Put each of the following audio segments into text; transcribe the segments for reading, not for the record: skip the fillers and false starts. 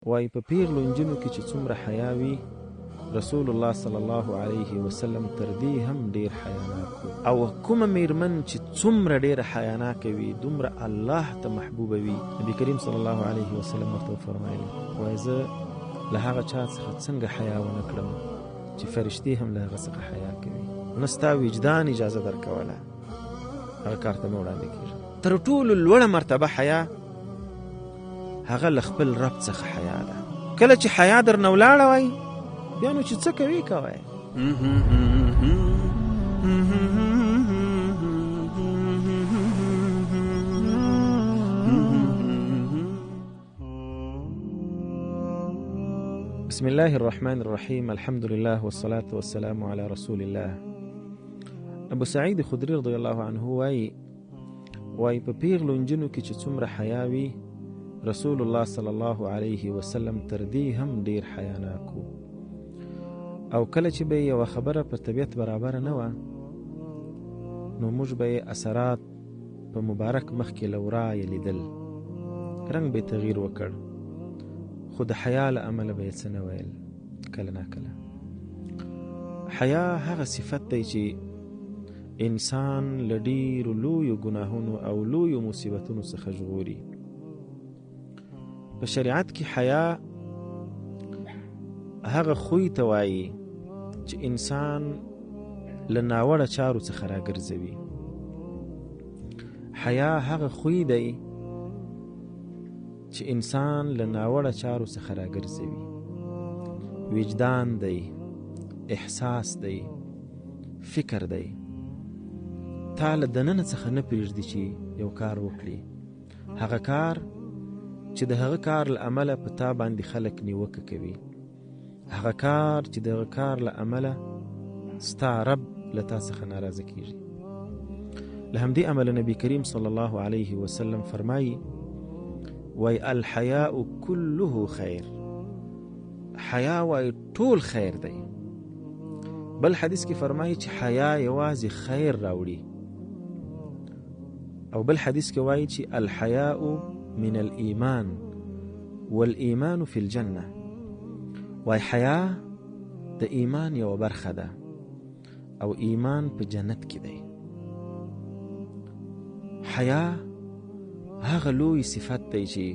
وای په پیغلو نجونو کې چې څومره حیا وي، رسول الله صلی الله علیه وسلم تر دې هم ډیر حیاناک او کومه میرمن چې څومره ډیر حیاناک وي دومره الله ته محبوب وي. نبی کریم صلی الله علیه وسلم ورته فرمایلی وای زه له هغه چا څخه څنګه حیا ونه کړم چې فرشتي هم له هغه څخه حیا کوي، نو ستا وجدان اجازه درکوله هغه کار ته مې وړاندې کېږي. تر ټولو لوړه مرتبه حیا هغه له خپل رب څخه حیا ده. کله چې حیا درنه ولاړه وای بیا نو چې څه کوي کوئ. بسم الله الرحمن الرحیم، الحمد لله والصلاة والسلام على رسول الله. ابو سعید خدری رضی الله عنه وای په پیغلو نجونو کې چې څومره حیا وي، رسول الله صلی الله علیه وسلم تر دې هم ډیر حیاناک و. او کله چې به یوه خبره په طبیعت برابر نه وه نو موږ به یې اثرات په مبارک مخ کې له ورایه لیدل، رنګ به یې تغییر وکړ، خو د حیا له امله به یې څه نه ویل کله نا کله. حیا هغه صفت دی چې انسان له ډیرو لویو ګناهونو او لویو مصیبتونو څخه ژغوري. په شریعت کې حیا هغه خوی ته وایي چې انسان له ناوړه چارو څخه راګرځوي. حیا هغه خوی دی چې انسان له ناوړه چارو څخه راګرځوي. وجدان دی، احساس دی، فکر دی. تا له دننه څخه نه پرېږدي چې یو کار وکړي، هغه کار چې د هغه کار له امله په تا باندې خلک نیوکه کوي، هغه کار چې د هغه کار له امله ستا رب له تا څخه ناراضه کیږي. له همدې امله نبی کریم صلی الله علیه وسلم فرمایي وای الحیاء کله خیر، حیا وای ټول خیر دی. بل حدیث کې فرمایي چې حیا یوازې خیر راوړي، او بل حدیث کې وایي چې الحیاء من الایمان والایمان فی الجنه، وای حیا د ایمان یو برخه ده او ایمان په جنت کې دی. حیا هغه لوی صفت دی چې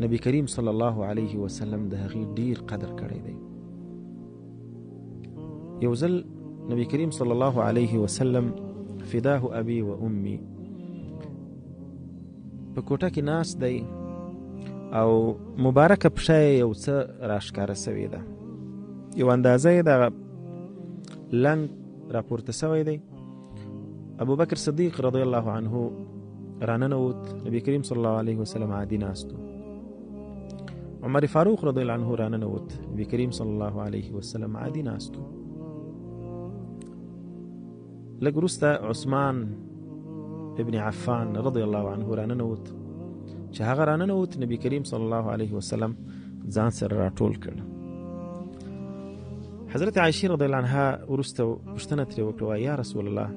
نبی کریم صلی الله علیه وسلم د هغې ډیر قدر کړی دی. یو ځل نبی کریم صلی الله علیه وسلم فداه ابي و امي په کوټه کې ناست دی او مبارکه پښه یو څه راښکاره سوې ده، یو اندازه یې د لنګ راپورته سوی دی. ابو بکر صدیق رضی الله عنه راننوت، نبی کریم صلی الله علیه وسلم عادي ناستو. عمر فاروق رضی الله عنه راننوت، نبی کریم صلی الله علیه وسلم عادي ناستو. لږ وروسته عثمان ابن عفان رضی الله عنه راننوت، چې هغه راننوت نبی کریم صلی الله علیه وسلم ځان سره راټول کړ. حضرت عایشه رضی الله عنها وروسته پوښتنه ترې وکړه یا رسول الله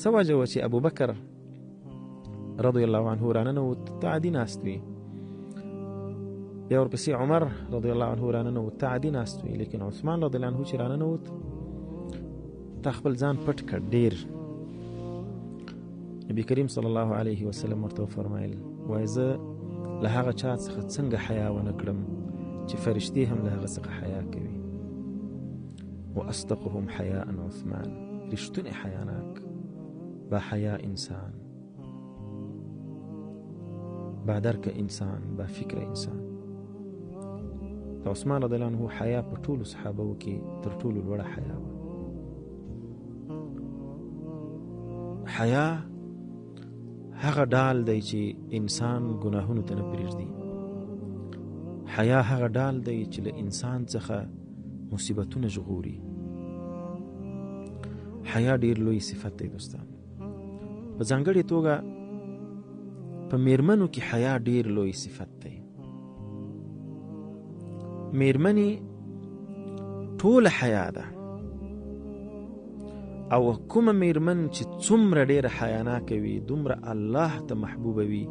څه وجه وه چې ابوبکر رضی الله عنه راننوت ته عادي ناست وي، بیا ورپسې عمر رضی الله عنه راننوت ته عادي ناست وي، لیکن عثمان رضی الله عنه چې راننوت تا خپل ځان پټ کړ ډیر. نبی کریم صلی الله علیه وسلم ورته فرمایل وای زه له هغه چا څخه څنګه حیا ونه کړم چې فرشتي هم له هغه څخه حیا کوي. واصدقهم حیاء عثمان، رښتونی حیاناک، با حیا انسان، با درک انسان، با فکر انسان. عثمان رضی الله عنه حیا په ټولو صحابو کې تر ټولو لوړه حیا وه. حیا هغه ډال دی چې انسان ګناهونو ته نه پرېږدي. حیا هغه ډال دی چې له انسان څخه مصیبتونه ژغوري. حیا ډیر لوی صفت دی دوستان. په ځانګړې توګه په میرمنو کې حیا ډیر لوی صفت دی. میرمنې ټول حیا ده، او کومه میرمن چې څومره ډیره حیاناکه وي دومره الله ته محبوبه وي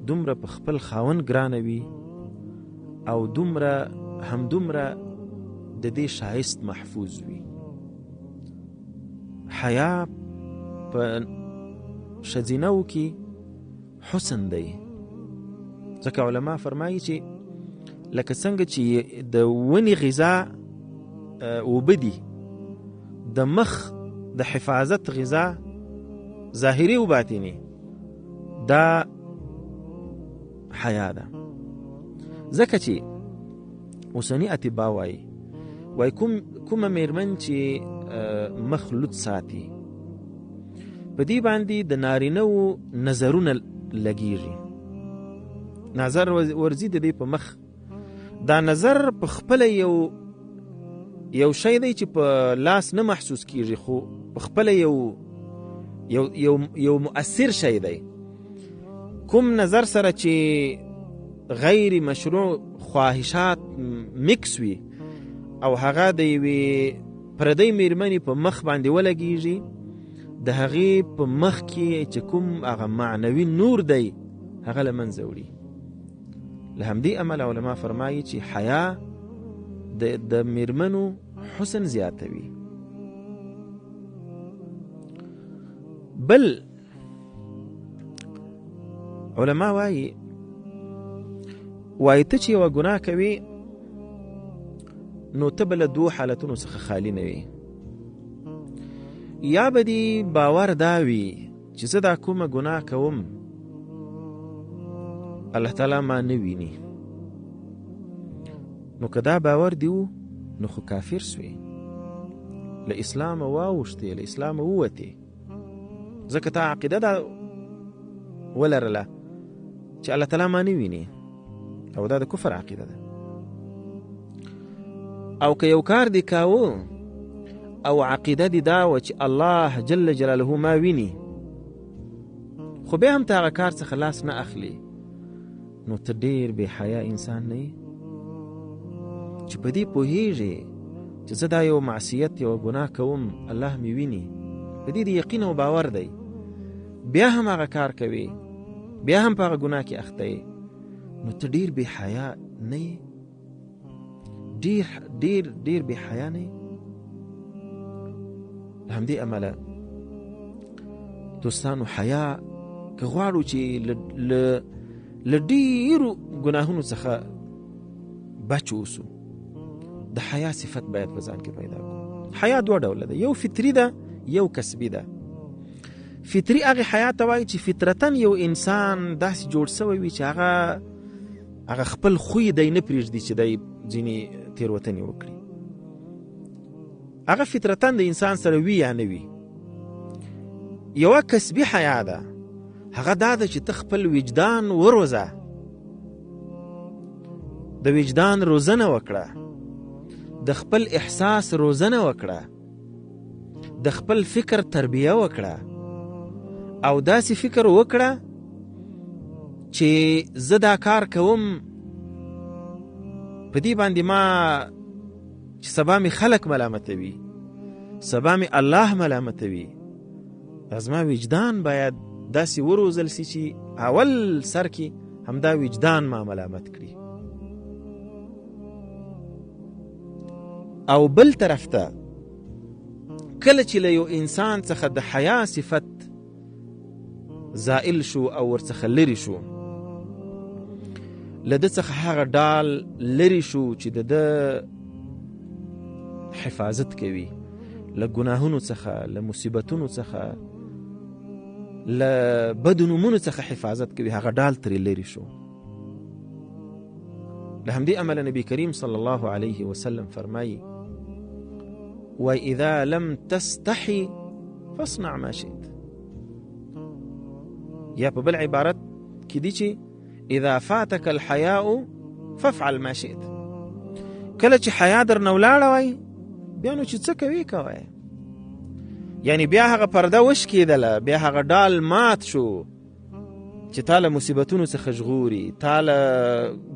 دومره په خپل خاوند ګرانه وي او همدومره د دې شایست محفوظ وي. حیا په ښځینه‌و کې حسن دی. ځکه علما فرمایي چې لکه څنګه چې د ونې غذا اوبه دي، د مخ د حفاظت غذا ظاهري و باطني، دا حیا ده. ځکه چې اوسني اطبا وایي کومه میرمن چې مخ لوڅ ساتي، په دې باندې د نارینه‌و نظرونه لګیږي. نظر ورځي د دې په مخ. دا نظر په خپله یو شی دی چې په لاس نه محسوس کیږي، خو په خپله یو مؤثر شی دی. کوم نظر سره چې غیر مشروع خواهشات مکس وي او هغه د یوې پردۍ میرمنې په مخ باندې ولګیږي، د هغې په مخ کې چې کوم هغه معنوي نور دی هغه له منځه وړي. له همدې امله علما فرمایي چې حیا د میرمنو حسن زیاتوي. بل علما وایي ته چې یوه ګناه کوي نو ته به له دوو حالتونو څخه خالی نه وي. یا به دې باور دا وي چې زه دا کومه ګناه کوم الله تعالی ما نه ویني، نو که دا باور دی نو خو کافر سوی، له اسلام واوښتې، له اسلام ووتې. ځکه تا عقیده دا ولرله چې الله تعالی ما نه ویني، او دا د کفر عقیده ده. او که یو کار دی کاوه او عقیده دی دا و چې الله جل جلاله ما ویني، خو بیا هم ته هغه کار څخه لاس نه اخلي، نو ته ډېر بې حیا انسان نه یې چې په دې پوهېږې چې زه دا یو معصیت یو ګناه کوم، الله مې ویني، په دې د یقین او باور دی، بیا هم هغه کار کوي، بیا هم په هغه ګناه کې اخته یې، نو ته ډېر بې حیا نه یې، ډېر بې حیا نه یې. له همدې امله دوستانو حیا که غواړو چې له ډېرو ګناهونو څخه بچ اوسو، د حیا صفت باید په ځان کې پیدا کړو. حیا دوه ډوله ده، یو فطري ده، یو کسبي ده. فطري هغه حیا ته وایي چې فطرتاً یو انسان داسې جوړ سوی وي چې هغه خپل خوی دی نه پرېږدي چې دی ځینې تېروتنې وکړي. هغه فطرتاً د انسان سره وي یا نه وي. یوه کسبي حیا ده، هغه دا ده چې ته خپل وجدان وروزه، د وجدان روزنه وکړه، د خپل احساس روزنه وکړه، د خپل فکر تربیه وکړه، او داسې فکر وکړه چې زه دا کار کوم په دې باندې ما چې سبا می خلق ملامتوي، سبا می الله ملامتوي، زما وجدان باید داسې وروزل سي چې اول سر کې همدا وجدان ما ملامت کړي. او بل طرف ته کله چې له یو انسان څخه د حیا صفت زائل شو او ورڅخه لري شو، له ده څخه هغه ډال لري شو چې د حفاظت کوي له ګناهونو څخه، له مصیبتونو څخه، له بدو نومونو څخه حفاظت کوي، هغه ډال ترې لري شو. له همدې امله نبی کریم صلی الله علیه وسلم فرمایي وَإِذَا لَمْ تَسْتَحِ فَاصْنَعْ مَا شِئْتَ. یا په بل عبارت کې دی چې اذا فاتك الحياء فافعل ما شئت. کله چې حیا در نه ولاړه وای بیا نو چې څه کوي کوي، یعنی بیا هغه پرده وشکېدله، بیا هغه ډال مات شو چې تاله مصیبتونو څخه ژغوري، تاله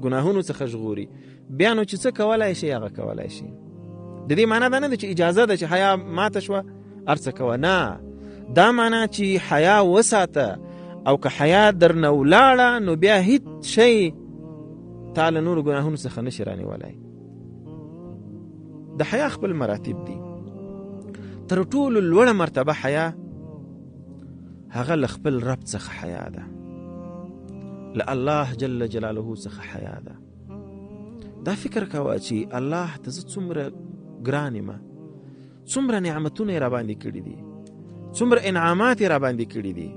ګناهونو څخه ژغوري، بیا نو چې څه کولای شي هغه کولای شي. د دې معنا دا نه ده چې اجازه ده چې حیا ماته شوه هر څه کوه، نه، دا معنا چې حیا وساته او که حیا درنه ولاړه نو بیا هیڅ شی تا له نورو ګناهونو څخه نشي رانیولی. د حیا خپل مراتب دي. تر ټولو لوړه مرتبه حیا هغه له خپل رب څخه حیا ده، له الله جل جلاله څخه حیا ده. دا فکر کوه چې الله ته زه څومره ګران یم، څومره نعمتونه یې راباندې کړي دي، څومره انعامات یې راباندې کړي دي.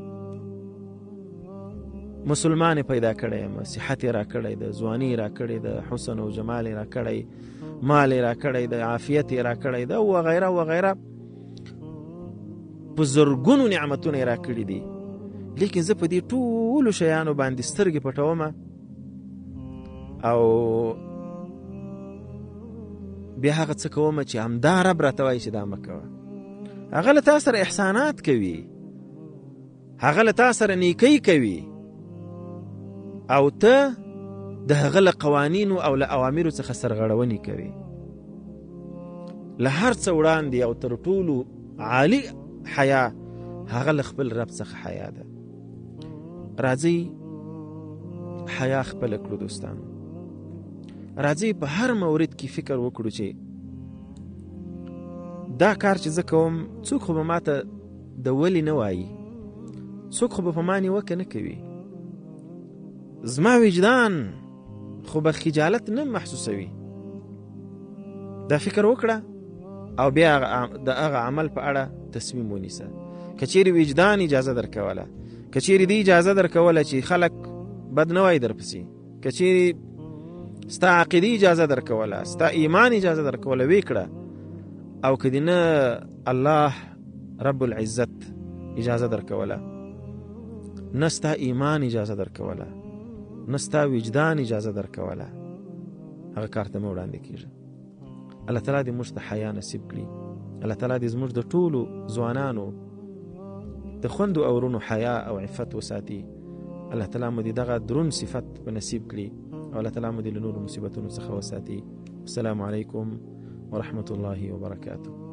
مسلمان پیدا کړی یم، صحت یې راکړی ده، ځواني یې راکړې ده، حسن او جمال یې راکړی، مال یې راکړی ده، عافیت یې راکړی ده، وغیره وغیره. په زرګونو نعمتونه یې راکړي دي، لیکن زه په دې ټولو شیانو باندې سترګې پټوم او بیا هغه څه کوم چې همدا رب راته وایي چې دا مه کوه. هغه له تا سره احسانات کوي، هغه له تا سره نیکۍ کوي، او ته د هغه له قوانینو او له اوامرو څخه سرغړونې کوي. له هر څه وړاندې او تر ټولو عالی حیا هغه له خپل رب څخه حیا ده. راځئ حیا خپله کړو دوستانو. راځئ په هر مورد کې فکر وکړو چې دا کار چې زه کوم څوک خو به ماته د ولې نه وایي، څوک خو به په ما نیوکه نه کوي، زما وجدان خو به خجالت نه محسوسوي. دا فکر وکړه او بیا د هغه عمل په اړه تصمیم ونیسه. که چیرې وجدان اجازه درکوله، که چیرې دی اجازه درکوله چې خلک بد نه وایي درپسې، که چیرې ستا عقیدې اجازه درکوله، ستا ایمان اجازه درکوله، وی کړه. او که دی نه الله رب العزت اجازه درکوله، نه ستا ایمان اجازه درکوله، نه ستا وجدان اجازه درکوله، هغه کار ته مه وړاندې کېږه. الله تعالی دې موږ ته حیا نصیب کړي. الله تعالی دې زموږ د ټولو ځوانانو د خوندو او ورونو حیا او عفت وساتي. الله تعالی مو دې دغه درون صفت په نصیب کړي او الله تعالی مو دې له نورو مصیبتونو څخه وساتي. السلام علیکم ورحمة الله وبركاته.